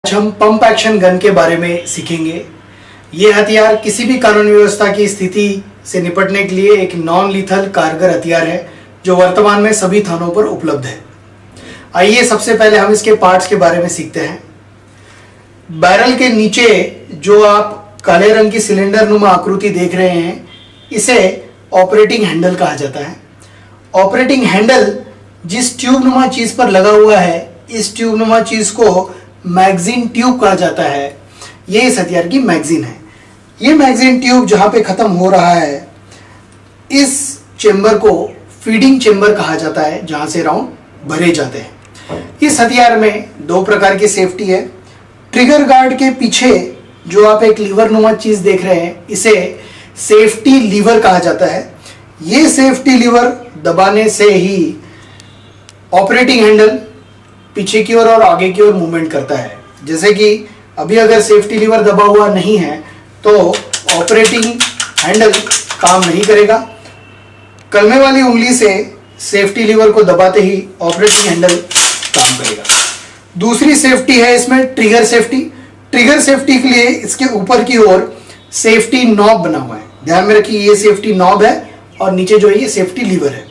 आज हम pump action gun के बारे में सीखेंगे। ये हथियार किसी भी कानून व्यवस्था की स्थिति से निपटने के लिए एक नॉन लीथल कारगर हथियार है जो वर्तमान में सभी थानों पर उपलब्ध है। आइए सबसे पहले हम इसके पार्ट्स के बारे में सीखते हैं। बैरल के नीचे जो आप काले रंग की सिलेंडर नुमा आकृति देख रहे हैं, इसे ऑपरेटिंग हैंडल कहा जाता है। ऑपरेटिंग हैंडल जिस ट्यूब नुमा चीज पर लगा हुआ है, इस ट्यूब नुमा चीज को मैगजीन ट्यूब कहा जाता है। ये इस हथियार की मैगजीन है। ये मैगजीन ट्यूब जहां पे खत्म हो रहा है, इस चेंबर को फीडिंग चेंबर कहा जाता है, जहां से राउंड भरे जाते हैं। इस हथियार में दो प्रकार की सेफ्टी है। ट्रिगर गार्ड के पीछे जो आप एक लीवर नुमा चीज देख रहे हैं, इसे सेफ्टी लीवर कहा जाता है। ये सेफ्टी लीवर दबाने से ही ऑपरेटिंग हैंडल पीछे की ओर और आगे की ओर मूवमेंट करता है। जैसे कि अभी अगर सेफ्टी लीवर दबा हुआ नहीं है तो ऑपरेटिंग हैंडल काम नहीं करेगा। कलमे वाली उंगली से सेफ्टी लीवर को दबाते ही ऑपरेटिंग हैंडल काम करेगा। दूसरी सेफ्टी है इसमें ट्रिगर सेफ्टी। ट्रिगर सेफ्टी के लिए इसके ऊपर की ओर सेफ्टी नॉब बना हुआ है। ध्यान में रखिए, ये सेफ्टी नॉब है और नीचे जो है ये सेफ्टी लीवर है।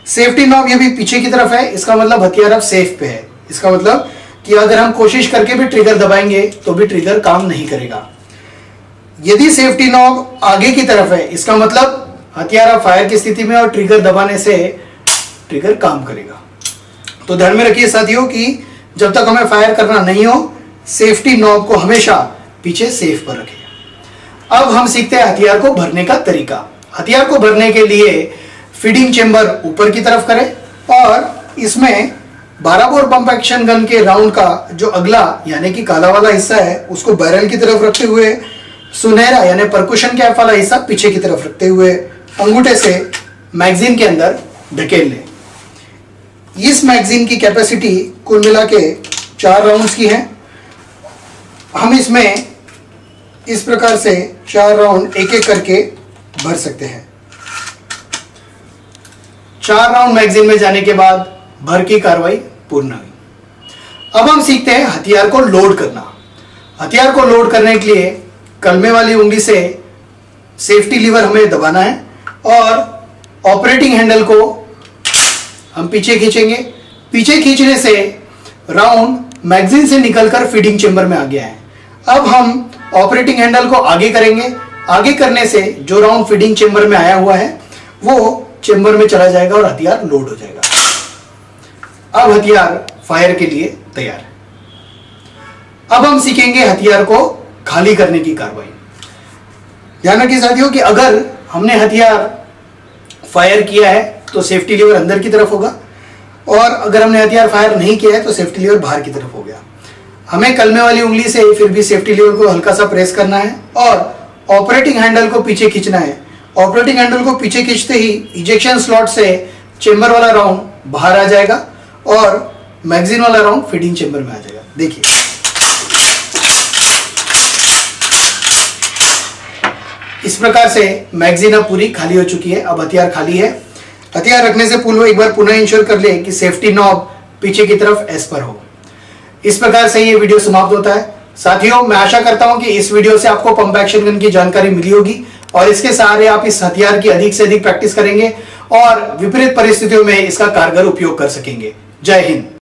सेफ्टी नॉब ये भी पीछे की तरफ है, इसका मतलब हथियार अब सेफ पे है। इसका मतलब कि अगर हम कोशिश करके भी ट्रिगर दबाएंगे तो भी ट्रिगर काम नहीं करेगा। यदि सेफ्टी नॉब आगे की तरफ है, इसका मतलब हथियार अब फायर की स्थिति में और ट्रिगर दबाने से ट्रिगर काम करेगा। तो ध्यान में रखिए साथियों कि जब तक हमें फायर करना नहीं हो, सेफ्टी नॉब को हमेशा पीछे सेफ पर रखें। अब हम सीखते हैं हथियार को भरने का तरीका। हथियार को भरने के लिए फीडिंग चेंबर ऊपर की तरफ करें और इसमें 12 बोर पंप एक्शन गन के राउंड का जो अगला यानी कि काला वाला हिस्सा है, उसको बैरल की तरफ रखते हुए सुनहरा यानी परकुशन कैप वाला हिस्सा पीछे की तरफ रखते हुए अंगूठे से मैगजीन के अंदर ढकेल लें। इस मैगजीन की कैपेसिटी कुल मिला के 4 राउंड्स की है। हम इसमें इस प्रकार से 4 राउंड एक एक करके भर सकते हैं। 4 राउंड मैगजीन में जाने के बाद भर की कार्रवाई पूर्ण हुई। अब हम सीखते हैं हथियार को लोड करना। हथियार को लोड करने के लिए कलमे वाली उंगली से सेफ्टी लीवर हमें दबाना है और ऑपरेटिंग हैंडल को हम पीछे खींचेंगे। पीछे खींचने से राउंड मैगजीन से निकलकर फीडिंग चेंबर में आ गया है। अब हम ऑपरेटिंग हैंडल को आगे करेंगे। आगे करने से जो राउंड फीडिंग चेंबर में आया हुआ है वो चेंबर में चला जाएगा और हथियार लोड हो जाएगा। अब हथियार फायर के लिए तैयार है। अब हम सीखेंगे हथियार को खाली करने की कार्रवाई। ध्यान रखिए साथियों कि अगर हमने हथियार फायर किया है तो सेफ्टी लीवर अंदर की तरफ होगा और अगर हमने हथियार फायर नहीं किया है तो सेफ्टी लीवर बाहर की तरफ हो गया। हमें कलमे वाली उंगली से फिर भी सेफ्टी लीवर को हल्का सा प्रेस करना है और ऑपरेटिंग हैंडल को पीछे खींचना है। ऑपरेटिंग हैंडल को पीछे खींचते ही इजेक्शन स्लॉट से चेंबर वाला राउंड बाहर आ जाएगा और मैगजीन वाला राउंड फीडिंग चेंबर में आ जाएगा। देखिए, इस प्रकार से मैगजीन अब पूरी खाली हो चुकी है। अब हथियार खाली है। हथियार रखने से पूर्व एक बार पुनः इंश्योर कर ले कि सेफ्टी नॉब पीछे की तरफ एस पर हो। इस प्रकार से ये वीडियो समाप्त होता है। साथियों, मैं आशा करता हूं कि इस वीडियो से आपको पंप एक्शन गन की जानकारी मिली होगी और इसके सहारे आप इस हथियार की अधिक से अधिक प्रैक्टिस करेंगे और विपरीत परिस्थितियों में इसका कारगर उपयोग कर सकेंगे। जय हिंद।